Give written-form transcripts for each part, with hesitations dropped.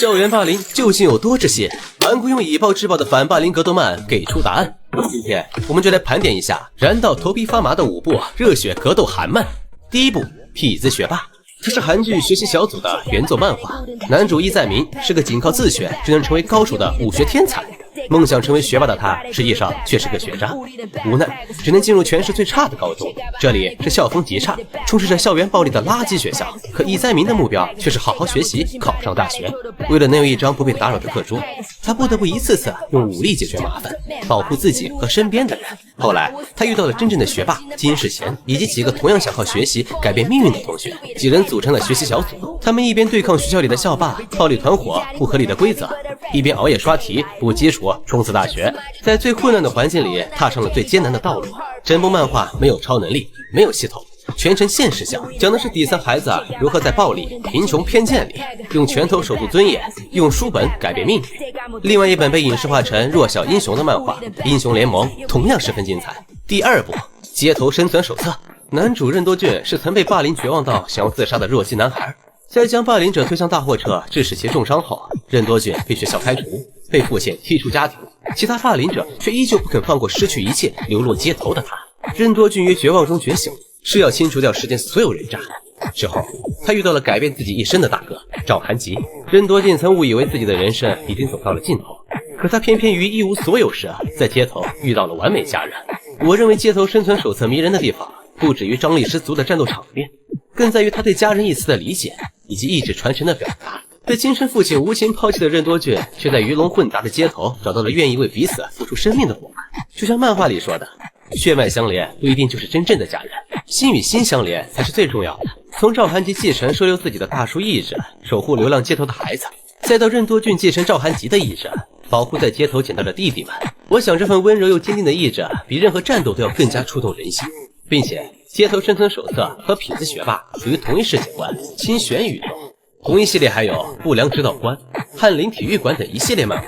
校园霸凌究竟有多窒息？韩国用以暴制暴的反霸凌格斗漫给出答案。今天我们就来盘点一下燃到头皮发麻的5部热血格斗韩漫。第一部，痞子学霸。这是韩剧学习小组的原作漫画，男主易在明是个仅靠自学就能成为高手的武学天才。梦想成为学霸的他，实际上却是个学渣，无奈只能进入全市最差的高中。这里是校风极差、充斥着校园暴力的垃圾学校，可易在明的目标却是好好学习，考上大学。为了能有一张不被打扰的课桌，他不得不一次次用武力解决麻烦，保护自己和身边的人。后来他遇到了真正的学霸金世贤，以及几个同样想靠学习改变命运的同学，几人组成了学习小组。他们一边对抗学校里的校霸、暴力团伙、不合理的规则，一边熬夜刷题、补基础、冲刺大学，在最混乱的环境里踏上了最艰难的道路。整部漫画没有超能力，没有系统，全程现实向，讲的是底层孩子如何在暴力、贫穷、偏见里用拳头守住尊严，用书本改变命运。另外一本被影视化成弱小英雄的漫画《英雄联盟》同样十分精彩。第二部，街头生存手册。男主任多俊是曾被霸凌绝望到想要自杀的弱鸡男孩，在将霸凌者推向大货车致使其重伤后，任多俊被学校开除，被父亲踢出家庭，其他霸凌者却依旧不肯放过失去一切流落街头的他。任多俊于绝望中觉醒，是要清除掉世间所有人渣。之后他遇到了改变自己一生的大哥赵寒吉。任多俊曾误以为自己的人生已经走到了尽头，可他偏偏于一无所有时在街头遇到了完美家人。我认为街头生存手册迷人的地方不止于张力十足的战斗场面，更在于他对家人一词的理解以及意志传承的表达。被亲生父亲无情抛弃的任多俊，却在鱼龙混杂的街头找到了愿意为彼此付出生命的伙伴。就像漫画里说的，血脉相连不一定就是真正的家人，心与心相连才是最重要的。从赵寒吉继承收留自己的大叔意志，守护流浪街头的孩子，再到任多俊继承赵寒吉的意志，保护在街头捡到的弟弟们。我想这份温柔又坚定的意志，比任何战斗都要更加触动人心。并且街头生存手册和痞子学霸属于同一世界观、新玄宇宙。同一系列还有不良指导官、翰林体育馆等一系列漫画，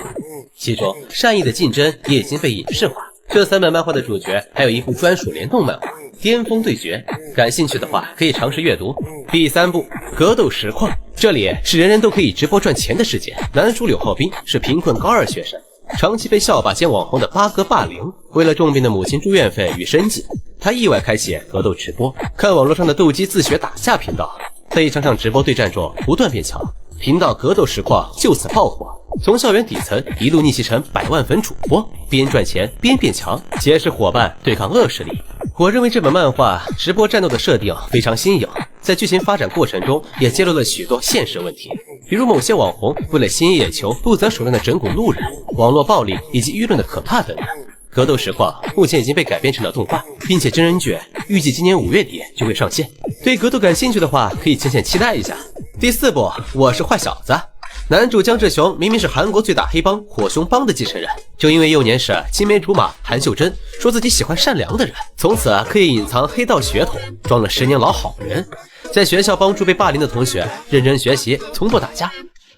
其中善意的竞争也已经被影视化。这3本漫画的主角还有一部专属联动漫画《巅峰对决》，感兴趣的话可以尝试阅读。第3部，格斗实况。这里是人人都可以直播赚钱的世界。男主柳浩斌是贫困高2学生，长期被校霸兼网红的八哥霸凌，为了重病的母亲住院费与生计，他意外开启格斗直播，看网络上的斗鸡自学打架频道，在一场场直播对战中不断变强，频道格斗实况就此爆火，从校园底层一路逆袭成100万粉主播，边赚钱边变强，结识伙伴对抗恶势力。我认为这本漫画直播战斗的设定非常新颖，在剧情发展过程中也揭露了许多现实问题，比如某些网红为了吸引眼球不择手段的整蛊路人、网络暴力以及舆论的可怕等等。格斗实况目前已经被改编成了动画，并且真人剧预计今年5月底就会上线。对格斗感兴趣的话，可以浅浅期待一下。第4部，我是坏小子。男主江志雄明明是韩国最大黑帮火熊帮的继承人，就因为幼年时青梅竹马韩秀珍说自己喜欢善良的人，从此可以隐藏黑道血统，装了10年老好人，在学校帮助被霸凌的同学，认真学习，从不打架。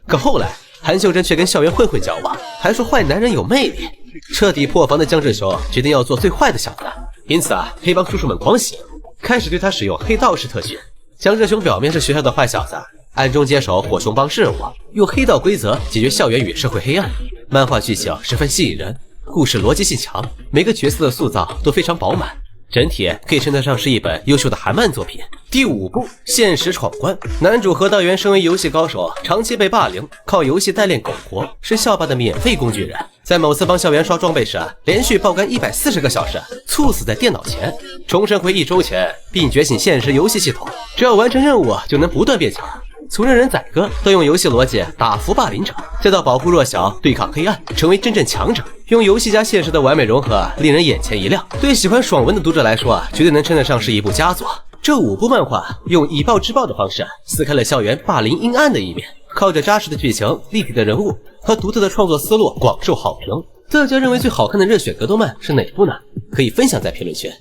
可后来韩秀珍却跟校园混混交往，还说坏男人有魅力。彻底破防的江志雄决定要做最坏的小子，因此黑帮叔叔们狂喜，开始对他使用黑道式特训。江志雄表面是学校的坏小子，暗中接手火熊帮事务，用黑道规则解决校园与社会黑暗。漫画剧情十分吸引人，故事逻辑性强，每个角色的塑造都非常饱满，整体可以称得上是一本优秀的韩漫作品。第5部，现实闯关。男主何道元身为游戏高手，长期被霸凌，靠游戏代练苟活，是校霸的免费工具人。在某次帮校园刷装备时，连续爆肝140个小时，猝死在电脑前，重生回1周前，并觉醒现实游戏系统，只要完成任务就能不断变强。从任人宰割到用游戏逻辑打服霸凌者，再到保护弱小、对抗黑暗，成为真正强者，用游戏加现实的完美融合，令人眼前一亮。对喜欢爽文的读者来说，绝对能称得上是一部佳作。这5部漫画用以暴制暴的方式撕开了校园霸凌阴暗的一面，靠着扎实的剧情、立体的人物和独特的创作思路广受好评。大家认为最好看的热血格斗漫是哪部呢？可以分享在评论区。